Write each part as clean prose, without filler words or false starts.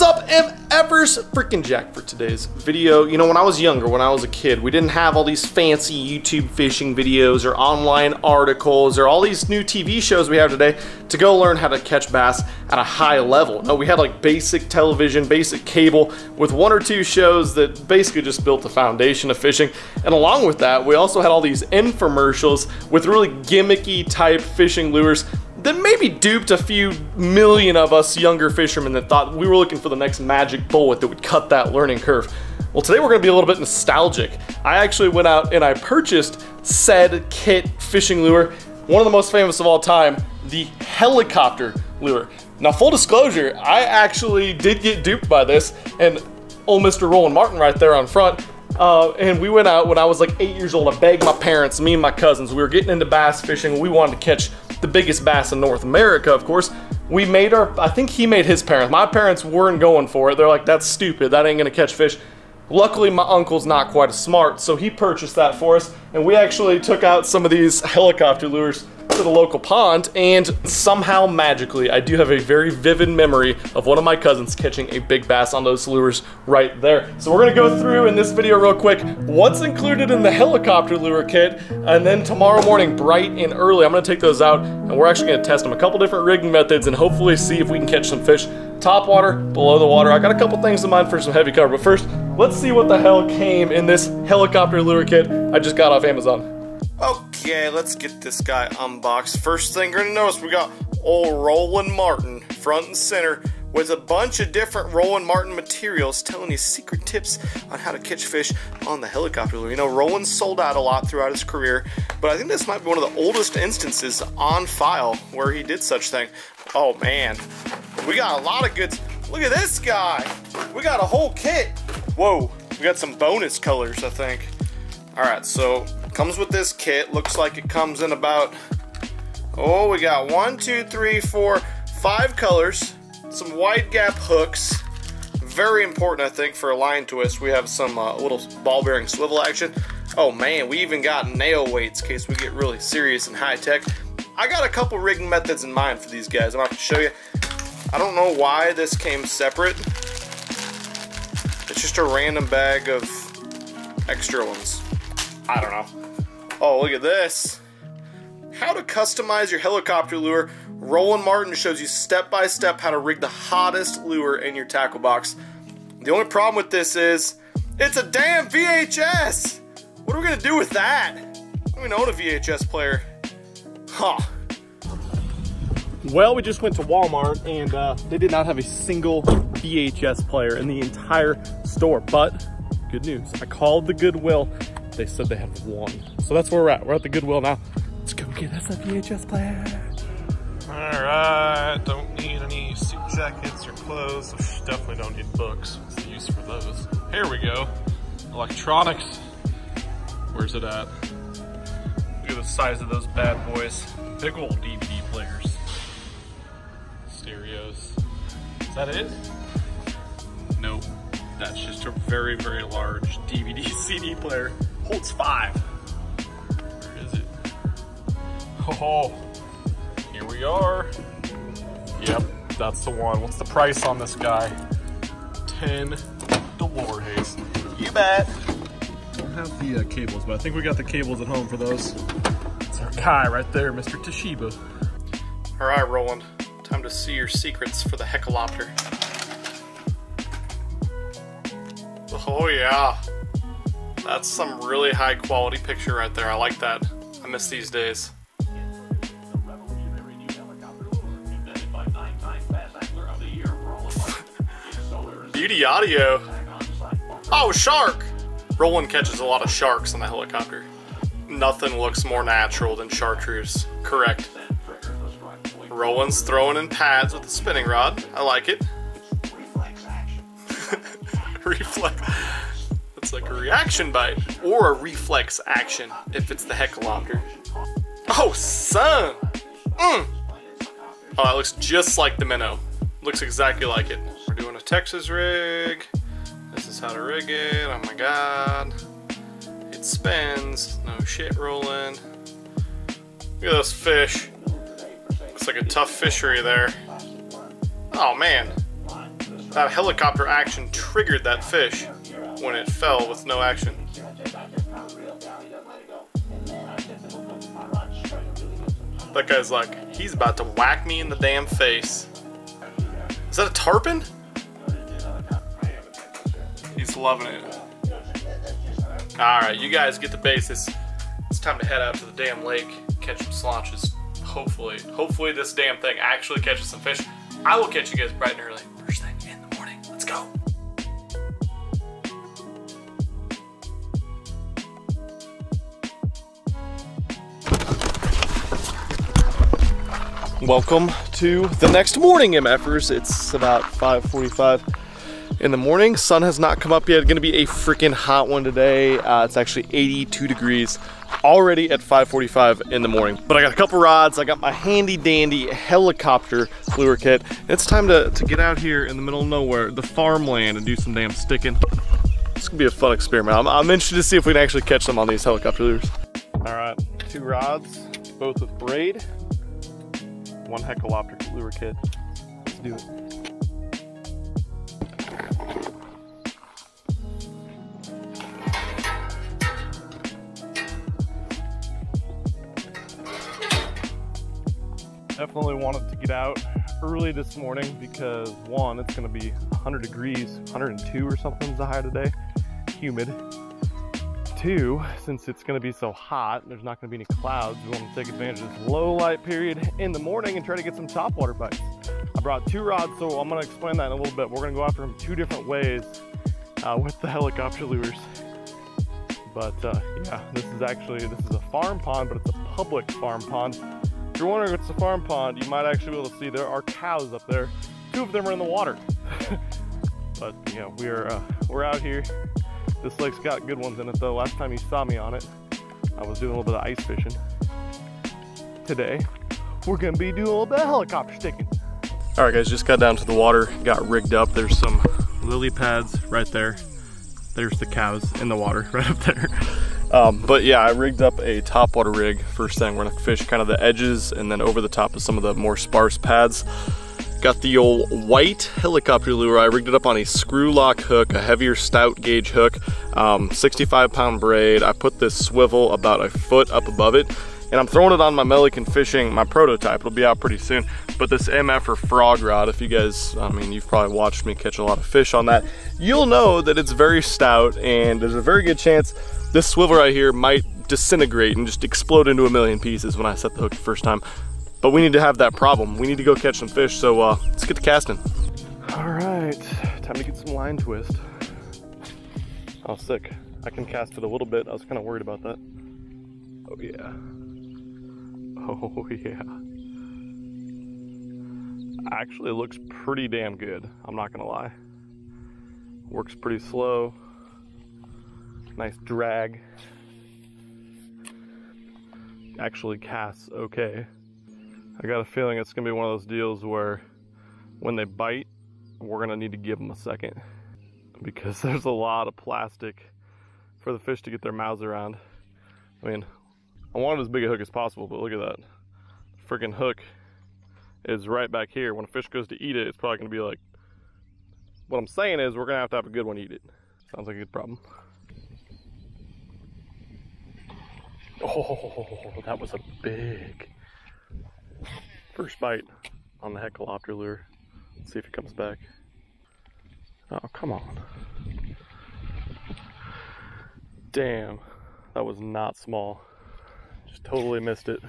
up, MFers? Freaking Jack for today's video. You know, when I was younger, when I was a kid, we didn't have all these fancy YouTube fishing videos or online articles or all these new TV shows we have today to go learn how to catch bass at a high level. No, we had like basic television, basic cable with one or two shows that basically just built the foundation of fishing. And along with that, we also had all these infomercials with really gimmicky type fishing lures that maybe duped a few million of us younger fishermen that thought we were looking for the next magic bullet that would cut that learning curve. Well, today we're gonna be a little bit nostalgic. I actually went out and I purchased said kit fishing lure, one of the most famous of all time, the helicopter lure. Now, full disclosure, I actually did get duped by this, and old Mr. Roland Martin right there on front. And we went out when I was like 8 years old. I begged my parents, me and my cousins, we were getting into bass fishing. We wanted to catch the biggest bass in North America, of course. We made I think he made his parents. My parents weren't going for it. They're like, that's stupid, that ain't gonna catch fish. Luckily, my uncle's not quite as smart, so he purchased that for us, and we actually took out some of these helicopter lures to the local pond, and somehow magically, I do have a very vivid memory of one of my cousins catching a big bass on those lures right there. So we're gonna go through in this video real quick what's included in the helicopter lure kit, and then tomorrow morning, bright and early, I'm gonna take those out, and we're actually gonna test them a couple different rigging methods and hopefully see if we can catch some fish. Top water, below the water. I got a couple things in mind for some heavy cover, but first, let's see what the hell came in this helicopter lure kit I just got off Amazon. Okay, let's get this guy unboxed. First thing you're gonna notice, we got old Roland Martin front and center with a bunch of different Roland Martin materials telling you secret tips on how to catch fish on the helicopter lure. You know, Roland sold out a lot throughout his career, but I think this might be one of the oldest instances on file where he did such thing. Oh man, we got a lot of goods. Look at this guy. We got a whole kit. Whoa, we got some bonus colors, I think. All right, so comes with this kit. Looks like it comes in about, oh, we got 1, 2, 3, 4, 5 colors. Some wide gap hooks. Very important, I think, for a line twist. We have some little ball bearing swivel action. Oh man, we even got nail weights in case we get really serious and high tech. I got a couple rigging methods in mind for these guys. I'm about to show you. I don't know why this came separate. It's just a random bag of extra ones. I don't know. Oh, look at this. How to customize your helicopter lure. Roland Martin shows you step by step how to rig the hottest lure in your tackle box. The only problem with this is, it's a damn VHS! What are we gonna do with that? I don't even own a VHS player. Huh. Well, we just went to Walmart and they did not have a single VHS player in the entire store, but good news. I called the Goodwill. They said they have one. So that's where we're at. We're at the Goodwill now. Let's go get us a VHS player. All right, don't need any suit jackets or clothes. Definitely don't need books. What's the use for those? Here we go. Electronics. Where's it at? Look at the size of those bad boys. Big old DVD players. Stereos. Is that it? Nope. That's just a very, very large DVD CD player. Holds 5. Where is it? Oh, here we are. Yep, that's the one. What's the price on this guy? 10 Dolores. You bet. Don't have the cables, but I think we got the cables at home for those. It's our guy right there, Mr. Toshiba. All right, Roland. Time to see your secrets for the helicopter. Oh yeah, that's some really high quality picture right there. I like that. I miss these days. Beauty audio. Oh, shark! Roland catches a lot of sharks on the helicopter. Nothing looks more natural than chartreuse. Correct. Roland's throwing in pads with the spinning rod. I like it. Reflex. It's like a reaction bite or a reflex action if it's the helicopter. Oh, son! Oh, that looks just like the minnow. Looks exactly like it. We're doing a Texas rig. This is how to rig it. Oh my god. It spins. No shit, Roland. Look at those fish. Looks like a tough fishery there. Oh man. That helicopter action triggered that fish when it fell with no action. That guy's like, he's about to whack me in the damn face. Is that a tarpon? He's loving it. Alright, you guys get the basis. It's time to head out to the damn lake, catch some slaunches. Hopefully this damn thing actually catches some fish. I will catch you guys bright and early. First thing in the morning. Let's go. Welcome to the next morning, MFers. It's about 5:45 in the morning. Sun has not come up yet. Gonna be a freaking hot one today. It's actually 82 degrees already at 5:45 in the morning. But I got a couple rods. I got my handy dandy helicopter lure kit. It's time to get out here in the middle of nowhere, the farmland, and do some damn sticking. It's gonna be a fun experiment. I'm interested to see if we can actually catch them on these helicopter lures. All right, 2 rods, both with braid. 1 helicopter lure kit. Let's do it. Definitely wanted to get out early this morning because 1, it's going to be 100 degrees, 102 or something is the high today, humid. 2, since it's going to be so hot, there's not going to be any clouds, we want to take advantage of this low light period in the morning and try to get some topwater bites. I brought 2 rods, so I'm going to explain that in a little bit. We're going to go after them 2 different ways with the helicopter lures. But yeah, this is a farm pond, but it's a public farm pond. If you're wondering if it's a farm pond, you might actually be able to see there are cows up there. 2 of them are in the water. But yeah, we're out here. This lake's got good ones in it though. Last time you saw me on it, I was doing a little bit of ice fishing. Today, we're gonna be doing a little bit of helicopter sticking. All right guys, just got down to the water, got rigged up. There's some lily pads right there. There's the cows in the water right up there. But yeah, I rigged up a topwater rig. First thing, we're gonna fish kind of the edges and then over the top of some of the more sparse pads. Got the old white helicopter lure. I rigged it up on a screw lock hook, a heavier stout gauge hook, 65-pound braid. I put this swivel about a foot up above it, and I'm throwing it on my Milliken fishing, my prototype. It'll be out pretty soon. But this MF or frog rod, if you guys, I mean, you've probably watched me catch a lot of fish on that, you'll know that it's very stout, and there's a very good chance this swivel right here might disintegrate and just explode into a million pieces when I set the hook the first time. But we need to have that problem. We need to go catch some fish, so let's get to casting. All right, time to get some line twist. Oh, sick. I can cast it a little bit. I was kind of worried about that. Oh yeah. Oh yeah. Actually, it looks pretty damn good. I'm not gonna lie. Works pretty slow. Nice drag. Actually casts okay. I got a feeling it's gonna be one of those deals where when they bite, we're gonna need to give them a second because there's a lot of plastic for the fish to get their mouths around. I mean, I wanted as big a hook as possible, but look at that. Freaking hook is right back here. When a fish goes to eat it, it's probably gonna be like, what I'm saying is we're gonna have a good one eat it. Sounds like a good problem. Oh, that was a big first bite on the helicopter lure. Let's see if he comes back. Oh, come on. Damn, that was not small. Just totally missed it.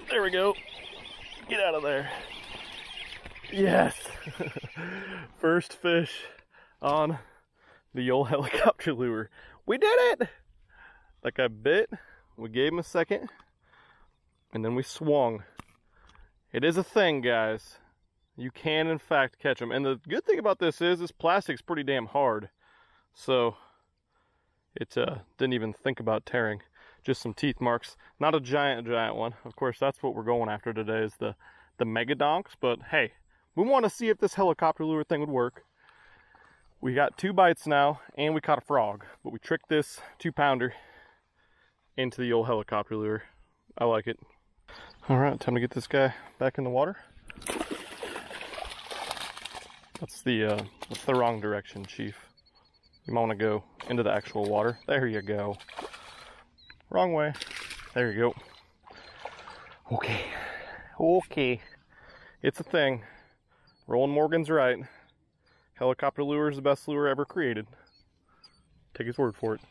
There we go. Get out of there. Yes. First fish on the old helicopter lure. We did it! That guy bit. We gave him a second, and then we swung. It is a thing, guys. You can, in fact, catch them. And the good thing about this is this plastic's pretty damn hard. So it didn't even think about tearing. Just some teeth marks. Not a giant one. Of course, that's what we're going after today is the mega donks. But hey, we want to see if this helicopter lure thing would work. We got 2 bites now, and we caught a frog. But we tricked this 2-pounder into the old helicopter lure. I like it. All right, time to get this guy back in the water. That's the wrong direction, Chief. You might want to go into the actual water. There you go. Wrong way. There you go. Okay. Okay. It's a thing. Roland Morgan's right. Helicopter lure is the best lure ever created. Take his word for it.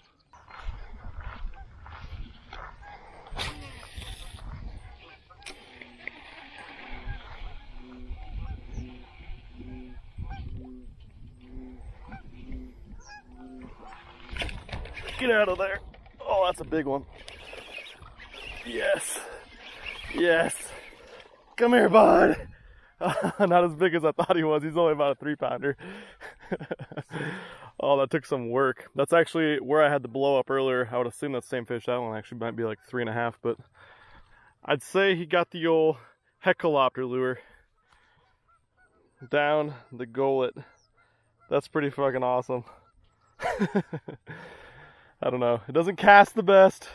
Get out of there. Oh, that's a big one. Yes. Yes. Come here, bud. Not as big as I thought he was. He's only about a 3-pounder. Oh, that took some work. That's actually where I had the blow up earlier. I would assume that's the same fish. That one actually might be like 3.5, but I'd say he got the old heckalopter lure down the gullet. That's pretty fucking awesome. I don't know. It doesn't cast the best.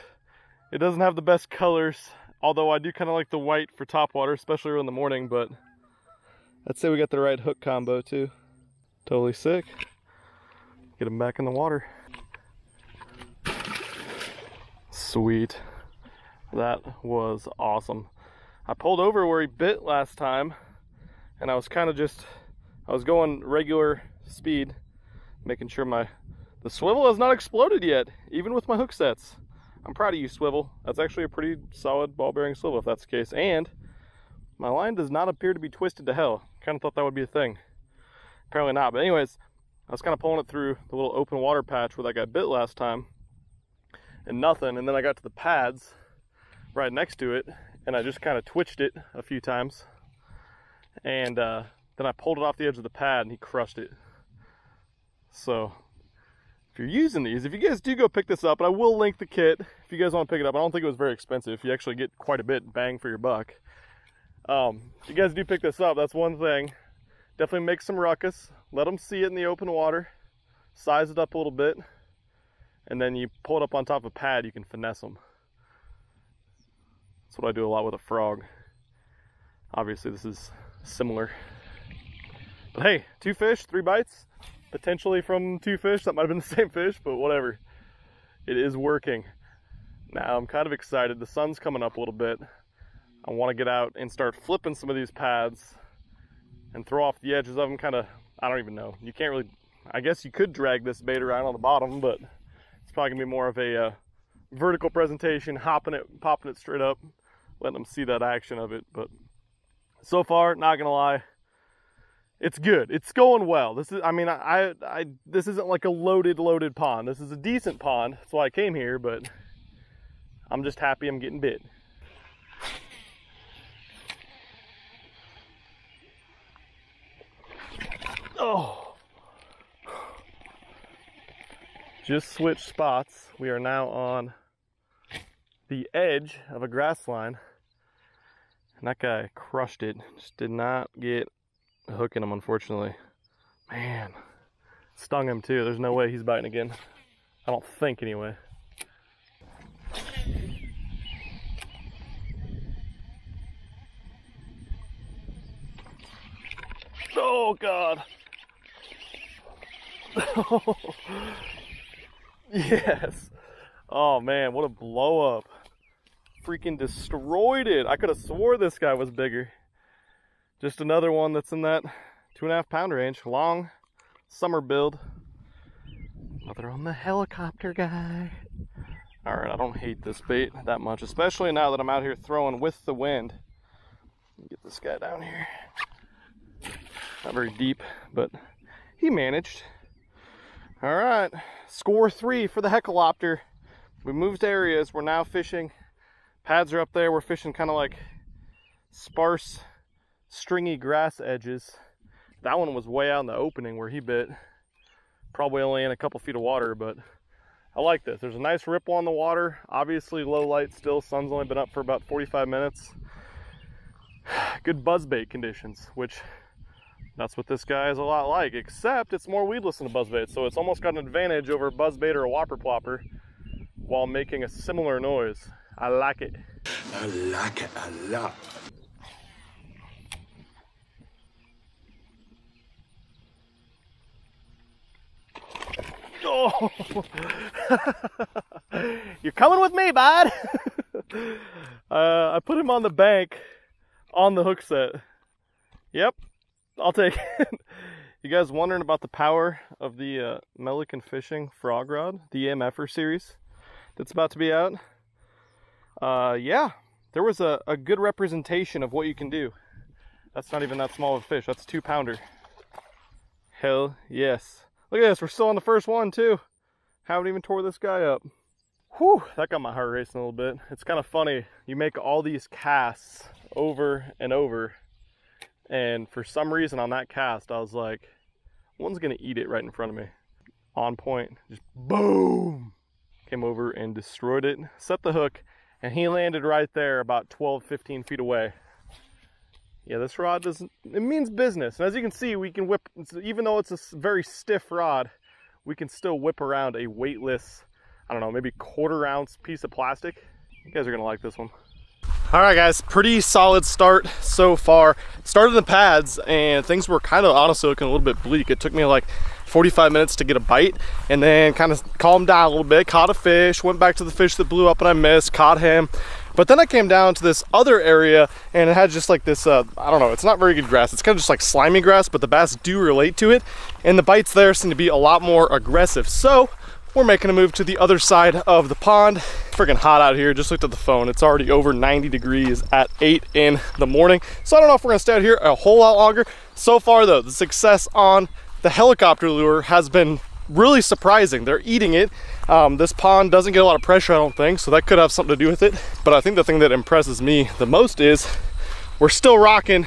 It doesn't have the best colors. Although I do kind of like the white for topwater, especially in the morning, but I'd say we got the right hook combo too. Totally sick. Get him back in the water. Sweet. That was awesome. I pulled over where he bit last time, and I was kind of I was going regular speed, making sure the swivel has not exploded yet, even with my hook sets. I'm proud of you, swivel. That's actually a pretty solid ball bearing swivel if that's the case. And my line does not appear to be twisted to hell. Kind of thought that would be a thing. Apparently not. But anyways, I was kind of pulling it through the little open water patch where that got bit last time, and nothing. And then I got to the pads right next to it, and I just kind of twitched it a few times. And then I pulled it off the edge of the pad, and he crushed it. So if you're using these, if you guys do go pick this up, and I will link the kit if you guys want to pick it up. I don't think it was very expensive. You actually get quite a bit bang for your buck. If you guys do pick this up, that's one thing. Definitely make some ruckus. Let them see it in the open water. Size it up a little bit. And then you pull it up on top of a pad, you can finesse them. That's what I do a lot with a frog. Obviously this is similar. But hey, 2 fish, 3 bites. Potentially from 2 fish. That might have been the same fish, but whatever. It is working. Now I'm kind of excited. The sun's coming up a little bit. I want to get out and start flipping some of these pads and throw off the edges of them. Kind of, I don't even know. You can't really, I guess you could drag this bait around on the bottom, but it's probably gonna be more of a vertical presentation, hopping it, popping it straight up, letting them see that action of it. But so far, not gonna lie, it's good. It's going well. This is, I mean, this isn't like a loaded pond. This is a decent pond. That's why I came here, but I'm just happy I'm getting bit. Oh, just switched spots. We are now on the edge of a grass line, and that guy crushed it. Just did not get a hook in him, unfortunately. Man, stung him too. There's no way he's biting again. I don't think, anyway. Oh God. Yes. Oh man, what a blow up. Freaking destroyed it. I could have swore this guy was bigger. Just another one that's in that 2.5 pound range. Long summer build. Another on the helicopter guy. Alright, I don't hate this bait that much, especially now that I'm out here throwing with the wind. Get this guy down here. Not very deep, but he managed. All right, score 3 for the heckalopter. We moved areas. We're now fishing. Pads are up there. We're fishing kind of like sparse, stringy grass edges. That one was way out in the opening where he bit. Probably only in a couple feet of water, but I like this. There's a nice ripple on the water. Obviously low light still. Sun's only been up for about 45 minutes. Good buzzbait conditions, which that's what this guy is a lot like, except it's more weedless than a buzzbait, so it's almost got an advantage over a buzzbait or a whopper plopper while making a similar noise. I like it. I like it a lot. Oh. You're coming with me, bud. I put him on the bank on the hook set. Yep, I'll take it. You guys wondering about the power of the Milliken Fishing frog rod, the EMFer series that's about to be out? Yeah, there was a good representation of what you can do. That's not even that small of a fish. That's a 2-pounder. Hell yes. Look at this, we're still on the first one too. Haven't even tore this guy up. Whew, that got my heart racing a little bit. It's kind of funny. You make all these casts over and over, and for some reason on that cast, I was like, one's gonna eat it right in front of me. On point, just boom! Came over and destroyed it, set the hook, and he landed right there about 12, 15 feet away. Yeah, this rod doesn't, it means business. And as you can see, we can whip, even though it's a very stiff rod, we can still whip around a weightless, I don't know, maybe 1/4 ounce piece of plastic. You guys are gonna like this one. All right, guys, pretty solid start so far. Started the pads and things were kind of honestly looking a little bit bleak. It took me like 45 minutes to get a bite and then kind of calmed down a little bit, caught a fish, went back to the fish that blew up and I missed, caught him. But then I came down to this other area and it had just like this, I don't know, it's not very good grass. It's kind of just like slimy grass, but the bass do relate to it. And the bites there seem to be a lot more aggressive. So we're making a move to the other side of the pond. Freaking hot out here, just looked at the phone. It's already over 90 degrees at 8 in the morning. So I don't know if we're gonna stay out here a whole lot longer. So far though, the success on the helicopter lure has been really surprising. They're eating it. This pond doesn't get a lot of pressure, I don't think, so that could have something to do with it. But I think the thing that impresses me the most is we're still rocking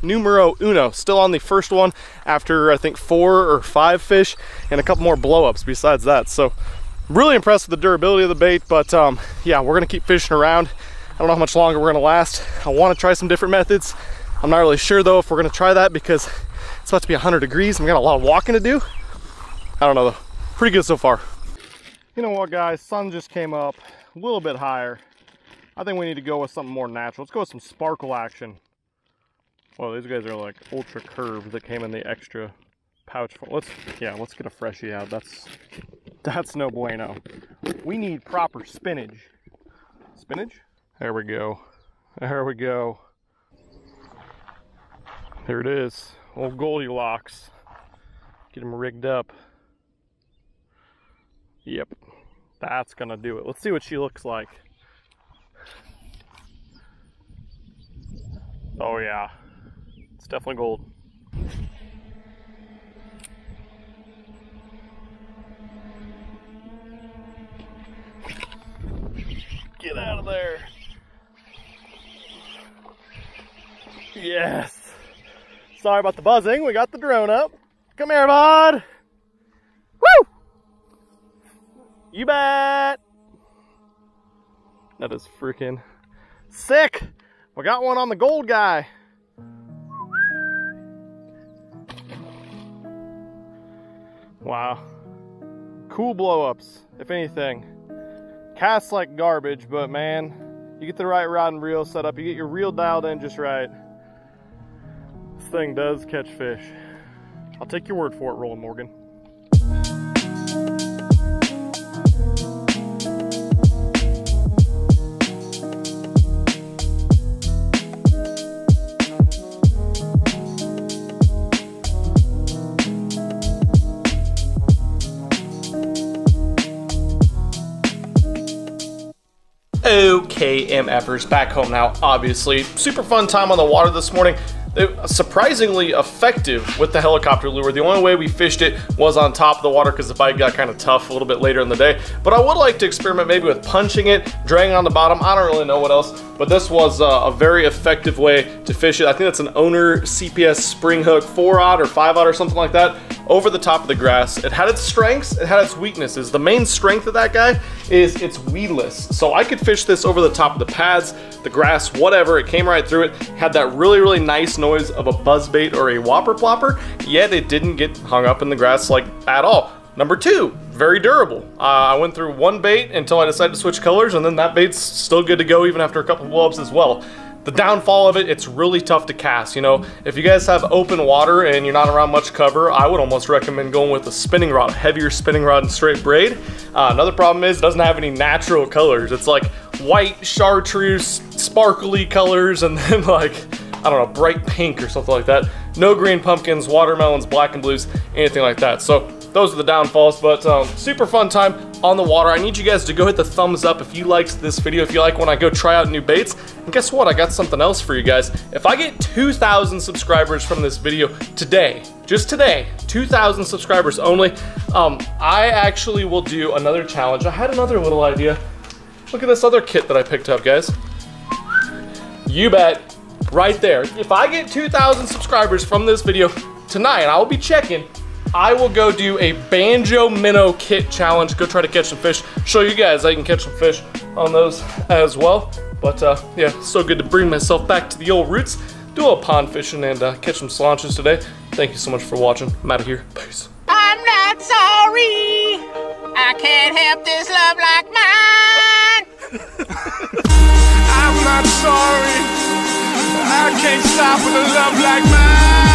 numero uno, still on the first one after I think 4 or 5 fish and a couple more blow-ups besides that. So really impressed with the durability of the bait, but yeah, we're gonna keep fishing around. I don't know how much longer we're gonna last. I want to try some different methods. I'm not really sure though if we're gonna try that because it's about to be 100 degrees and we got a lot of walking to do. I don't know though. Pretty good so far. You know what, guys? Sun just came up a little bit higher. I think we need to go with something more natural. Let's go with some sparkle action. Well, these guys are like ultra curved that came in the extra pouch. Let's get a freshie out. That's no bueno. We need proper spinach. Spinach? There we go. There we go. There it is. Old Goldilocks. Get him rigged up. Yep, that's gonna do it. Let's see what she looks like. Oh yeah, it's definitely gold. Get out of there. Yes. Sorry about the buzzing, we got the drone up. Come here, bud. Woo! You bet. That is freaking sick. We got one on the gold guy. Wow. Cool blow-ups, if anything. Casts like garbage, but man, you get the right rod and reel set up, you get your reel dialed in just right. This thing does catch fish. I'll take your word for it, Roland Morgan. Okay, MFers, back home now, obviously. Super fun time on the water this morning. Surprisingly effective with the helicopter lure. The only way we fished it was on top of the water because the bite got kind of tough a little bit later in the day. But I would like to experiment maybe with punching it, draining on the bottom. I don't really know what else, but this was a very effective way to fish it. I think that's an Owner CPS spring hook, 4-aught or 5-aught or something like that, over the top of the grass. It had its strengths, it had its weaknesses. The main strength of that guy is it's weedless. So I could fish this over the top of the pads, the grass, whatever. It came right through it, had that really, really nice noise of a buzzbait or a whopper plopper, yet it didn't get hung up in the grass like at all. Number 2, very durable. I went through one bait until I decided to switch colors, and then that bait's still good to go even after a couple blow-ups as well. The downfall of it, it's really tough to cast. You know, if you guys have open water and you're not around much cover, I would almost recommend going with a spinning rod, heavier spinning rod and straight braid. Another problem is it doesn't have any natural colors. It's like white, chartreuse, sparkly colors, and then like, I don't know, bright pink or something like that. No green pumpkins, watermelons, black and blues, anything like that. So those are the downfalls, but super fun time on the water. I need you guys to go hit the thumbs up if you liked this video, if you like when I go try out new baits. And guess what? I got something else for you guys. If I get 2,000 subscribers from this video today, just today, 2,000 subscribers only, I actually will do another challenge. I had another little idea. Look at this other kit that I picked up, guys. You bet, right there. If I get 2,000 subscribers from this video tonight, I will be checking, I will go do a banjo minnow kit challenge, go try to catch some fish, show you guys I can catch some fish on those as well. But yeah, so good to bring myself back to the old roots, do a little pond fishing and catch some slaunches today. Thank you so much for watching. I'm out of here. Peace. I'm not sorry, I can't help this love like mine. I'm not sorry. I can't stop with a love like mine.